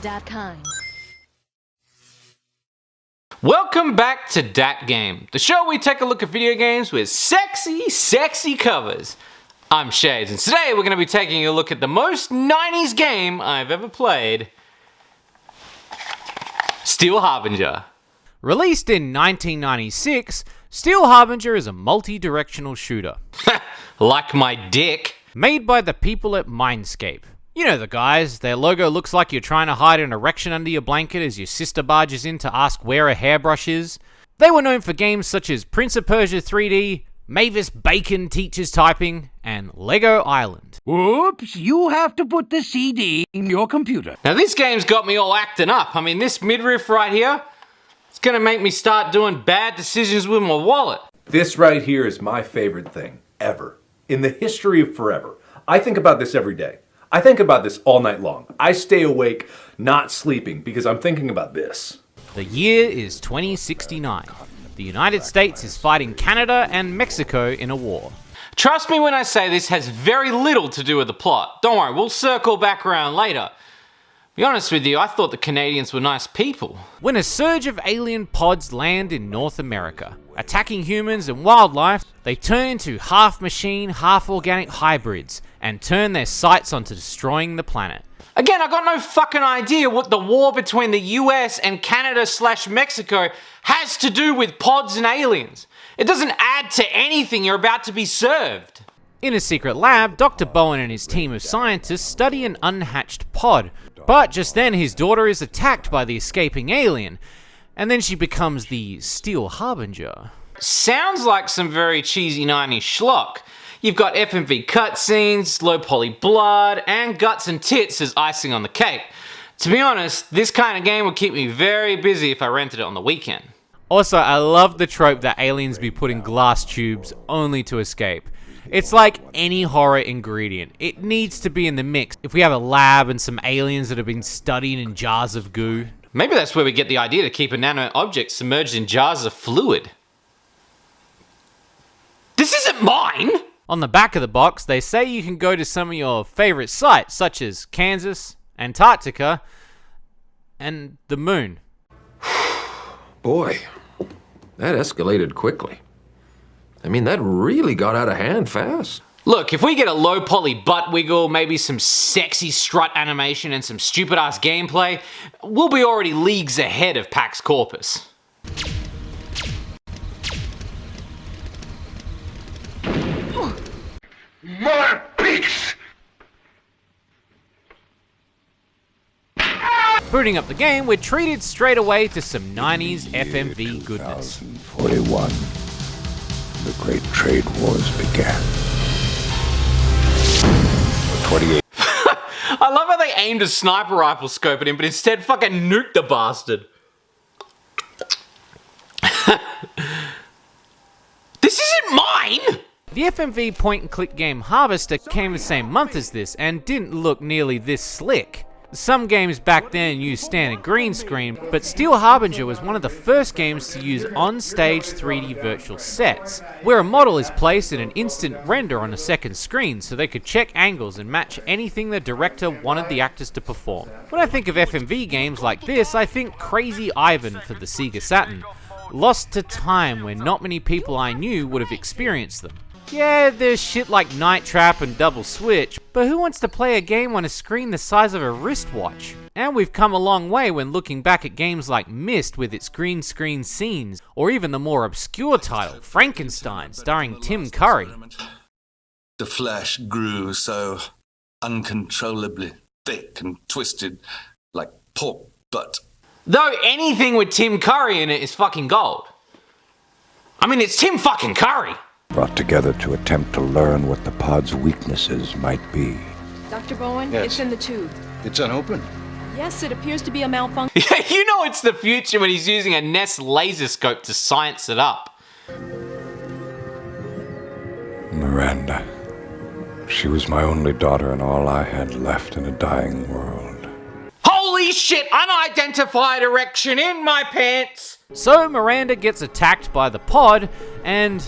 that kind. Welcome back to Dat Game, the show where we take a look at video games with sexy covers. I'm Shades, and today we're going to be taking a look at the most 90s game I've ever played, Steel Harbinger. Released in 1996, Steel Harbinger is a multi-directional shooter. Like my dick. Made by the people at Mindscape. You know the guys, their logo looks like you're trying to hide an erection under your blanket as your sister barges in to ask where a hairbrush is. They were known for games such as Prince of Persia 3D, Mavis Bacon Teaches Typing, and Lego Island. Oops, you have to put the CD in your computer. Now this game's got me all acting up. I mean, this midriff right here, it's gonna make me start doing bad decisions with my wallet. This right here is my favorite thing ever. In the history of forever. I think about this every day. I think about this all night long. I stay awake, not sleeping, because I'm thinking about this. The year is 2069. The United States is fighting Canada and Mexico in a war. Trust me when I say this has very little to do with the plot. Don't worry, we'll circle back around later. Be honest with you, I thought the Canadians were nice people. When a surge of alien pods land in North America, attacking humans and wildlife, they turn into half-machine, half-organic hybrids and turn their sights onto destroying the planet. Again, I got no fucking idea what the war between the US and Canada/Mexico has to do with pods and aliens. It doesn't add to anything you're about to be served. In a secret lab, Dr. Bowen and his team of scientists study an unhatched pod, but just then his daughter is attacked by the escaping alien, and then she becomes the Steel Harbinger. Sounds like some very cheesy 90s schlock. You've got FMV cutscenes, low poly blood, and guts and tits as icing on the cake. To be honest, this kind of game would keep me very busy if I rented it on the weekend. Also, I love the trope that aliens be put in glass tubes only to escape. It's like any horror ingredient. It needs to be in the mix if we have a lab and some aliens that have been studied in jars of goo. Maybe that's where we get the idea to keep inanimate objects submerged in jars of fluid. This isn't mine! On the back of the box, they say you can go to some of your favorite sites, such as Kansas, Antarctica, and the moon. Boy, that escalated quickly. I mean, that really got out of hand fast. Look, if we get a low poly butt wiggle, maybe some sexy strut animation and some stupid ass gameplay, we'll be already leagues ahead of PAX Corpus. More pigs! Booting up the game, we're treated straight away to some 90s FMV goodness. 41. The Great Trade Wars began. 28. I love how they aimed a sniper rifle scope at him, but instead fucking nuked the bastard. This isn't mine! The FMV point-and-click game Harvester came the same month as this and didn't look nearly this slick. Some games back then used standard green screen, but Steel Harbinger was one of the first games to use on-stage 3D virtual sets, where a model is placed in an instant render on a second screen so they could check angles and match anything the director wanted the actors to perform. When I think of FMV games like this, I think Crazy Ivan for the Sega Saturn, lost to time where not many people I knew would have experienced them. Yeah, there's shit like Night Trap and Double Switch, but who wants to play a game on a screen the size of a wristwatch? And we've come a long way when looking back at games like Myst with its green screen scenes, or even the more obscure title, Frankenstein, starring Tim Curry. The flesh grew so uncontrollably thick and twisted like pork butt. Though anything with Tim Curry in it is fucking gold. I mean, it's Tim fucking Curry! Brought together to attempt to learn what the pod's weaknesses might be. Dr. Bowen, Yes. it's in the tube. It's unopened. Yes, it appears to be a malfunction. Yeah, you know it's the future when he's using a Nest laser scope to science it up. Miranda. She was my only daughter and all I had left in a dying world. Holy shit, unidentified erection in my pants! So Miranda gets attacked by the pod, and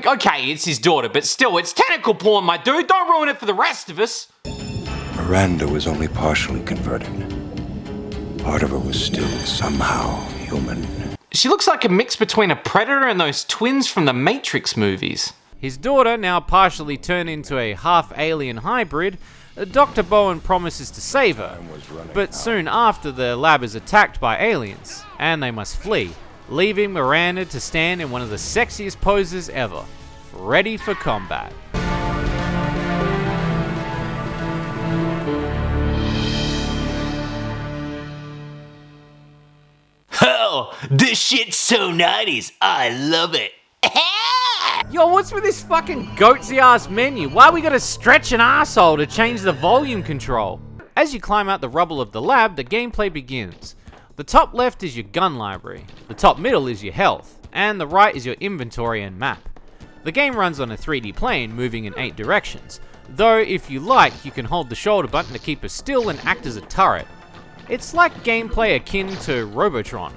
Okay, it's his daughter, but still, it's tentacle porn, my dude. Don't ruin it for the rest of us. Miranda was only partially converted. Part of her was still somehow human. She looks like a mix between a predator and those twins from the Matrix movies. His daughter, now partially turned into a half-alien hybrid, Dr. Bowen promises to save her, but soon after the lab is attacked by aliens, and they must flee, leaving Miranda to stand in one of the sexiest poses ever, ready for combat. Oh, this shit's so 90s. I love it. Yo, what's with this fucking goatsy ass menu? Why we gotta stretch an asshole to change the volume control? As you climb out the rubble of the lab, the gameplay begins. The top left is your gun library, the top middle is your health, and the right is your inventory and map. The game runs on a 3D plane moving in 8 directions, though if you like, you can hold the shoulder button to keep it still and act as a turret. It's like gameplay akin to Robotron.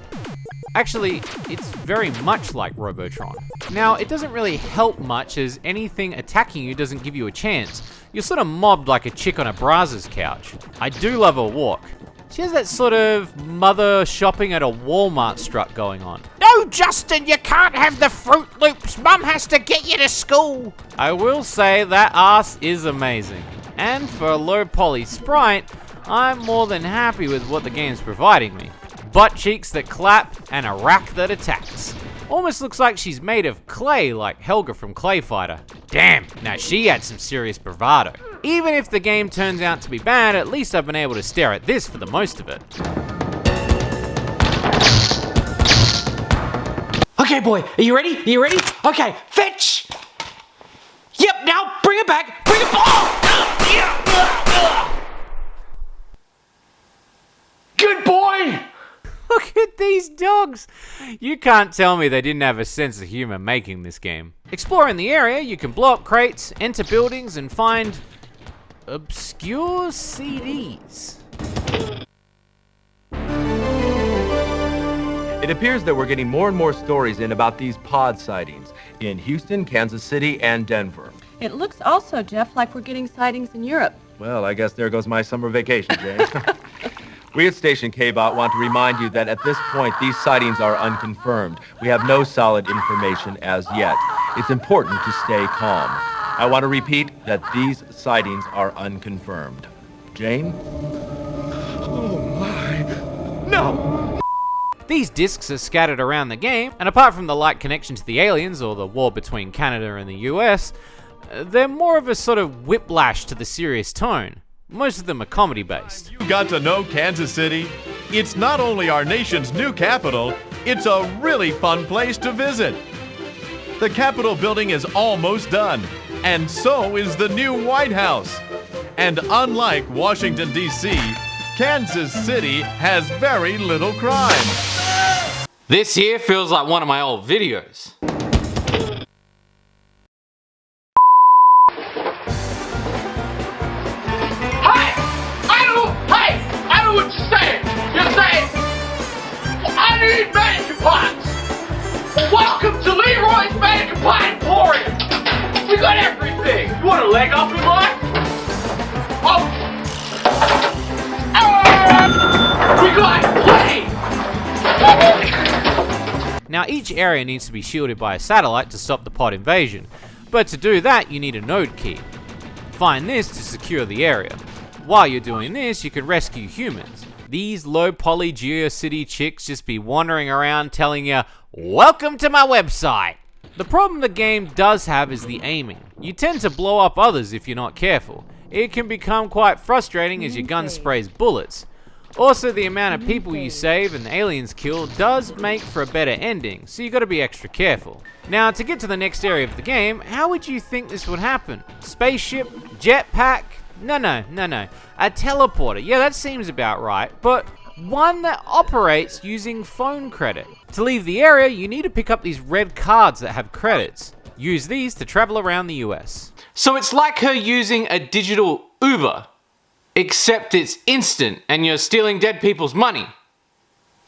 Actually, it's very much like Robotron. Now, it doesn't really help much as anything attacking you doesn't give you a chance. You're sort of mobbed like a chick on a Brazzers couch. I do love her walk. She has that sort of mother shopping at a Walmart strut going on. No, Justin, you can't have the Fruit Loops. Mum has to get you to school. I will say that ass is amazing. And for a low poly sprite, I'm more than happy with what the game's providing me. Butt cheeks that clap and a rack that attacks. Almost looks like she's made of clay like Helga from Clay Fighter. Damn, now she had some serious bravado. Even if the game turns out to be bad, at least I've been able to stare at this for the most of it. Okay, boy, are you ready? Are you ready? Okay, fetch! Yep, now bring it back! Bring it back! Good boy! Look at these dogs! You can't tell me they didn't have a sense of humor making this game. Exploring the area, you can blow up crates, enter buildings, and find obscure CDs. It appears that we're getting more and more stories in about these pod sightings in Houston, Kansas City, and Denver. It looks also, Jeff, like we're getting sightings in Europe. Well, I guess there goes my summer vacation, Jane. We at Station K-Bot want to remind you that at this point, these sightings are unconfirmed. We have no solid information as yet. It's important to stay calm. I want to repeat that these sightings are unconfirmed. Jane? Oh, my. No! These discs are scattered around the game, and apart from the light connection to the aliens or the war between Canada and the US, they're more of a sort of whiplash to the serious tone. Most of them are comedy-based. You got to know Kansas City? It's not only our nation's new capital, it's a really fun place to visit. The Capitol building is almost done, and so is the new White House. And unlike Washington, D.C., Kansas City has very little crime. This here feels like one of my old videos. I know what you're saying. You're saying, I need mannequin pots. Well, welcome to Leroy's Mannequin Pot Emporium. We got everything. You want a leg up in mine? Oh. We got plenty. Now each area needs to be shielded by a satellite to stop the pod invasion, but to do that you need a node key. Find this to secure the area. While you're doing this, you can rescue humans. These low poly GeoCity chicks just be wandering around telling you, welcome to my website. The problem the game does have is the aiming. You tend to blow up others if you're not careful. It can become quite frustrating as your gun sprays bullets. Also, the amount of people you save and the aliens kill does make for a better ending, so you gotta be extra careful. Now, to get to the next area of the game, how would you think this would happen? Spaceship? Jetpack? No. A teleporter. Yeah, that seems about right. But one that operates using phone credit. To leave the area, you need to pick up these red cards that have credits. Use these to travel around the US. So it's like her using a digital Uber, except it's instant and you're stealing dead people's money.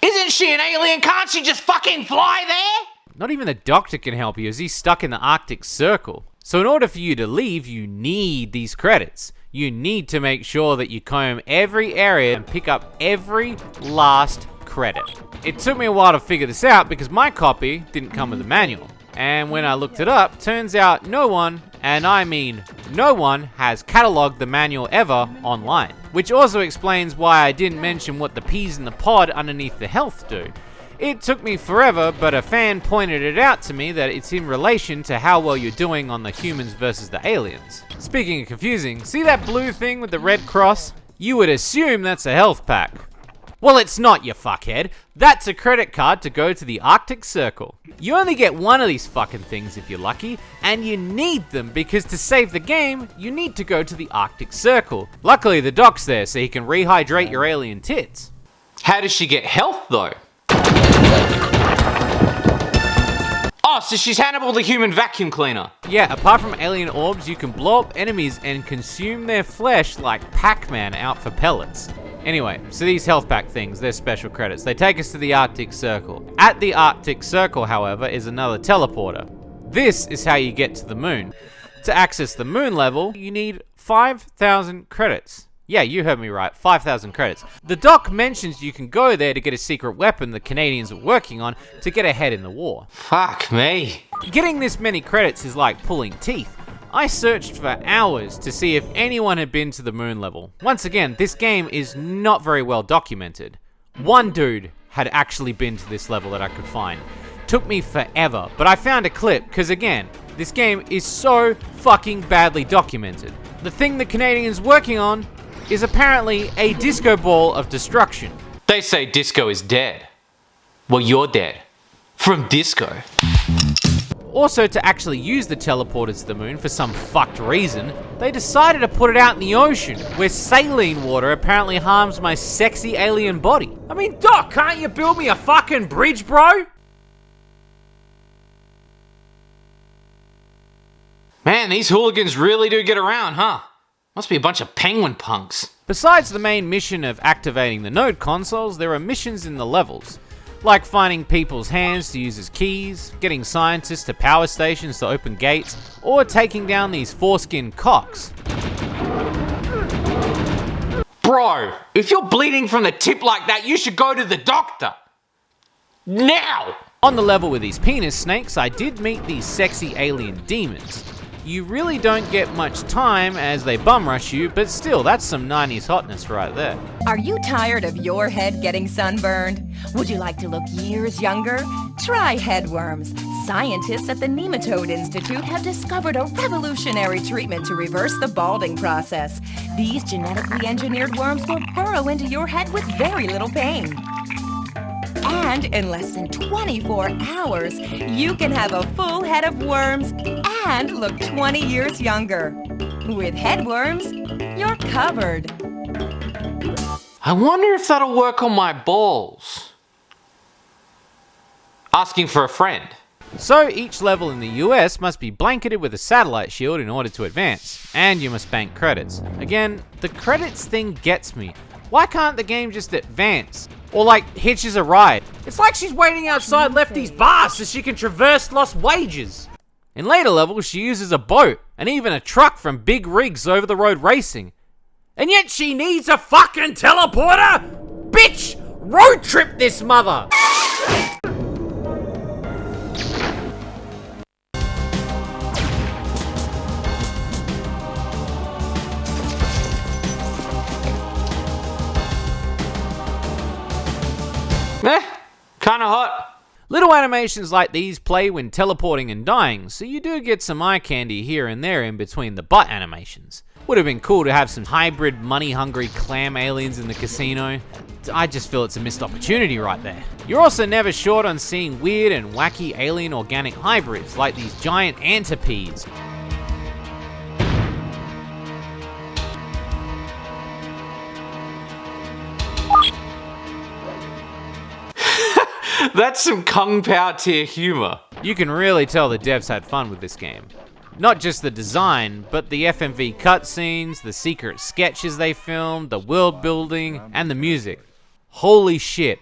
Isn't she an alien? Can't she just fucking fly there? Not even the doctor can help you as he's stuck in the Arctic Circle. So in order for you to leave, you need these credits. You need to make sure that you comb every area and pick up every last credit. It took me a while to figure this out because my copy didn't come with a manual. And when I looked it up, turns out no one, and I mean no one, has catalogued the manual ever online. Which also explains why I didn't mention what the P's in the pod underneath the health do. It took me forever, but a fan pointed it out to me that it's in relation to how well you're doing on the humans versus the aliens. Speaking of confusing, see that blue thing with the red cross? You would assume that's a health pack. Well, it's not, you fuckhead. That's a credit card to go to the Arctic Circle. You only get one of these fucking things if you're lucky, and you need them because to save the game, you need to go to the Arctic Circle. Luckily, the doc's there so he can rehydrate your alien tits. How does she get health, though? Oh, so she's Hannibal the human vacuum cleaner. Yeah, apart from alien orbs, you can blow up enemies and consume their flesh like Pac-Man out for pellets. Anyway, so these health pack things, they're special credits. They take us to the Arctic Circle. At the Arctic Circle, however, is another teleporter. This is how you get to the moon. To access the moon level, you need 5,000 credits. Yeah, you heard me right, 5,000 credits. The doc mentions you can go there to get a secret weapon the Canadians are working on to get ahead in the war. Fuck me. Getting this many credits is like pulling teeth. I searched for hours to see if anyone had been to the moon level. Once again, this game is not very well documented. One dude had actually been to this level that I could find. Took me forever, but I found a clip because again, this game is so fucking badly documented. The thing the Canadians working on is apparently a disco ball of destruction. They say disco is dead. Well, you're dead. From disco. Also, to actually use the teleporter to the moon for some fucked reason, they decided to put it out in the ocean, where saline water apparently harms my sexy alien body. I mean, Doc, can't you build me a fucking bridge, bro? Man, these hooligans really do get around, huh? Must be a bunch of penguin punks. Besides the main mission of activating the node consoles, there are missions in the levels. Like finding people's hands to use as keys, getting scientists to power stations to open gates, or taking down these foreskin cocks. Bro, if you're bleeding from the tip like that, you should go to the doctor. Now! On the level with these penis snakes, I did meet these sexy alien demons. You really don't get much time as they bum rush you, but still, that's some 90s hotness right there. Are you tired of your head getting sunburned? Would you like to look years younger? Try headworms. Scientists at the Nematode Institute have discovered a revolutionary treatment to reverse the balding process. These genetically engineered worms will burrow into your head with very little pain. And in less than 24 hours, you can have a full head of worms and look 20 years younger. With headworms, you're covered. I wonder if that'll work on my balls. Asking for a friend. So each level in the US must be blanketed with a satellite shield in order to advance, and you must bank credits. Again, the credits thing gets me. Why can't the game just advance? Or like hitches a ride. It's like she's waiting outside Lefty's bar so she can traverse lost wages. In later levels, she uses a boat and even a truck from big rigs over the road racing. And yet she needs a fucking teleporter? Bitch! Road trip this mother! Kinda hot. Little animations like these play when teleporting and dying, so you do get some eye candy here and there in between the butt animations. Would have been cool to have some hybrid, money-hungry clam aliens in the casino. I just feel it's a missed opportunity right there. You're also never short on seeing weird and wacky alien organic hybrids, like these giant antipedes. That's some Kung Pao tier humor. You can really tell the devs had fun with this game. Not just the design, but the FMV cutscenes, the secret sketches they filmed, the world building, and the music. Holy shit,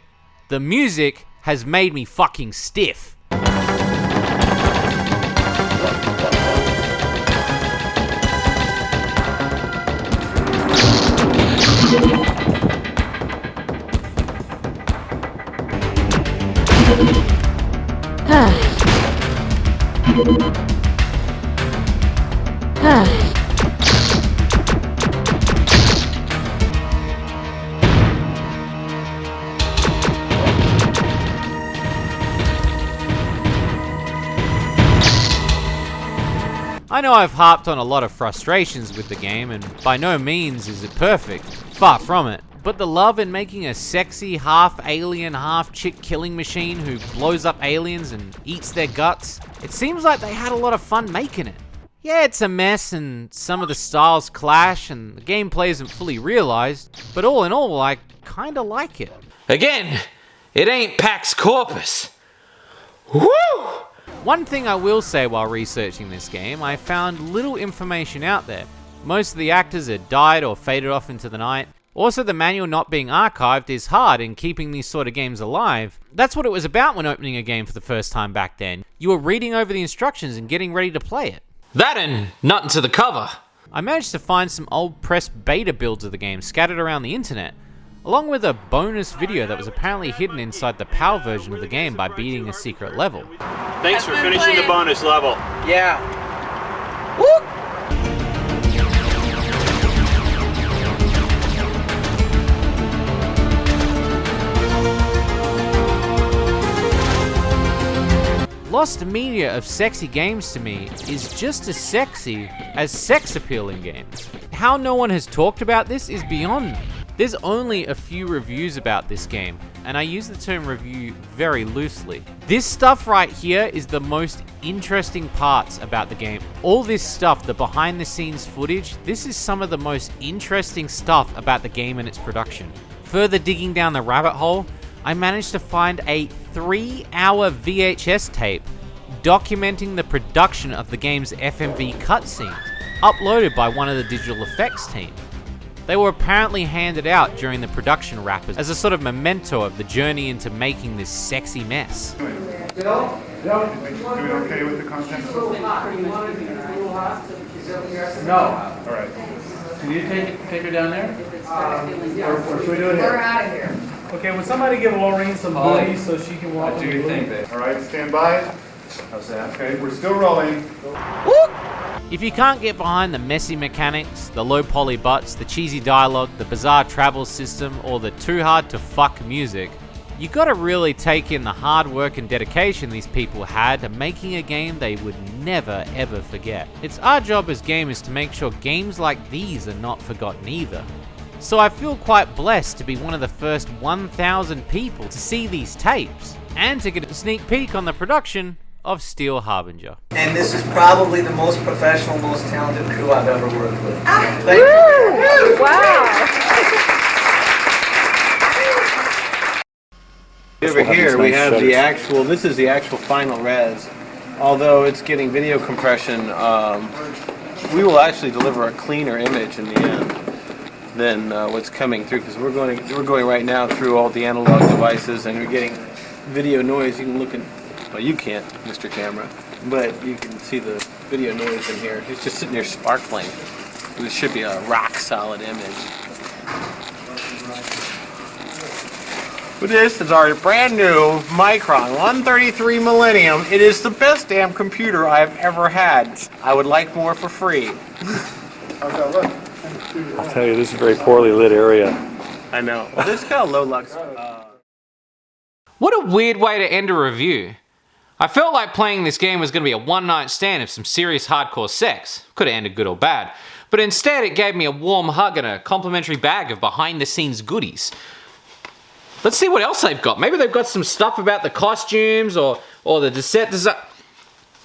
the music has made me fucking stiff. I know I've harped on a lot of frustrations with the game, and by no means is it perfect. Far from it. But the love in making a sexy, half-alien, half-chick killing machine who blows up aliens and eats their guts, it seems like they had a lot of fun making it. Yeah, it's a mess and some of the styles clash and the gameplay isn't fully realized, but all in all, I kinda like it. Again, it ain't Pax Corpus. Woo! One thing I will say while researching this game, I found little information out there. Most of the actors had died or faded off into the night. Also, the manual not being archived is hard in keeping these sort of games alive. That's what it was about when opening a game for the first time back then. You were reading over the instructions and getting ready to play it. That and nothing to the cover. I managed to find some old press beta builds of the game scattered around the internet, along with a bonus video that was apparently hidden inside the PAL version of the game by beating a secret level. Thanks for finishing the bonus level. Yeah. Woo! Lost media of sexy games to me is just as sexy as sex-appealing games. How no one has talked about this is beyond me. There's only a few reviews about this game, and I use the term review very loosely. This stuff right here is the most interesting parts about the game. All this stuff, the behind the scenes footage, this is some of the most interesting stuff about the game and its production. Further digging down the rabbit hole, I managed to find a 3-hour VHS tape documenting the production of the game's FMV cutscenes, uploaded by one of the digital effects team. They were apparently handed out during the production wrap as a sort of memento of the journey into making this sexy mess. Doing okay with the content? No. All right. Can you take her down there? Or should we do it here? We're out of here. Okay, will somebody give Laureen some booties so she can walk? What do you think, babe? All right, stand by. How's that? Okay, we're still rolling. If you can't get behind the messy mechanics, the low poly butts, the cheesy dialogue, the bizarre travel system, or the too hard to fuck music, you gotta really take in the hard work and dedication these people had to making a game they would never ever forget. It's our job as gamers to make sure games like these are not forgotten either. So I feel quite blessed to be one of the first 1,000 people to see these tapes, and to get a sneak peek on the production of Steel Harbinger. And this is probably the most professional, most talented crew I've ever worked with. Thank you. Wow. Over here we have the actual, this is the actual final res. Although it's getting video compression, we will actually deliver a cleaner image in the end than what's coming through, because we're going right now through all the analog devices and we're getting video noise. You can look at, well, you can't, Mr. Camera, but you can see the video noise in here. It's just sitting there sparkling. This should be a rock solid image. But this is our brand new Micron 133 Millennium. It is the best damn computer I've ever had. I would like more for free. How's that look? I'll tell you, this is a very poorly lit area. I know. Well, this is kind of low lux. What a weird way to end a review. I felt like playing this game was going to be a one-night stand of some serious hardcore sex. Could have ended good or bad. But instead it gave me a warm hug and a complimentary bag of behind-the-scenes goodies. Let's see what else they've got. Maybe they've got some stuff about the costumes or the set design.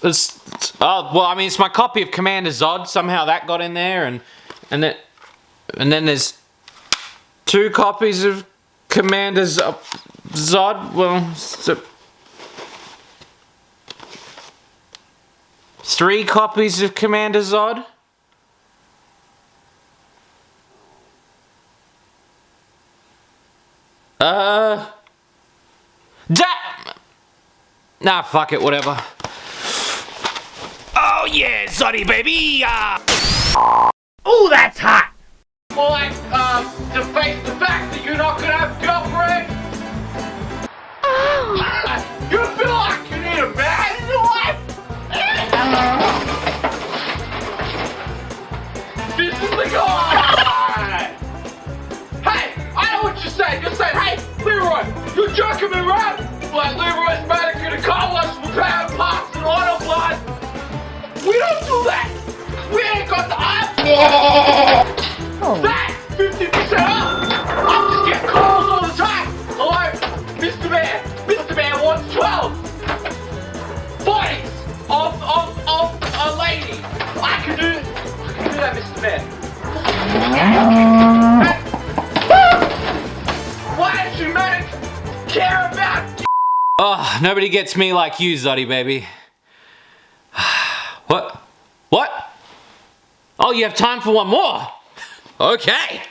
Oh, well, I mean, it's my copy of Commander Zod. Somehow that got in there, and then there's 2 copies of Commander Zod. Well, so 3 copies of Commander Zod. Nah, fuck it, whatever. Oh yeah, Zoddy baby! Oh, that's hot! Well, like, to face the fact that you're not gonna have a girlfriend? You feel like you need a man in your life? This is the guy! Hey, I know what you're saying. You're saying, hey, Leroy, you're jerking me around? Like Leroy's better gonna call us for power parts and auto blood. We don't do that. We ain't got the option. That's 50% off. I'm just getting calls all the time. Hello, Mr. Man. Mr. Man wants 12 bodies of a lady. I can do that, Mr. Man. Why don't you make care about? Oh, nobody gets me like you, Zoddy, baby. What? What? Oh, you have time for one more? Okay.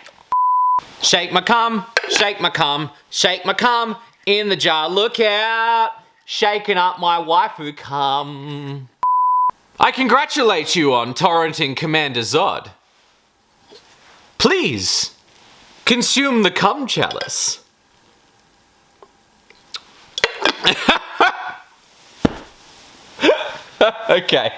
Shake my cum, shake my cum, shake my cum in the jar. Look out. Shaking up my waifu cum. I congratulate you on torrenting Commander Zod. Please, consume the cum chalice. Okay.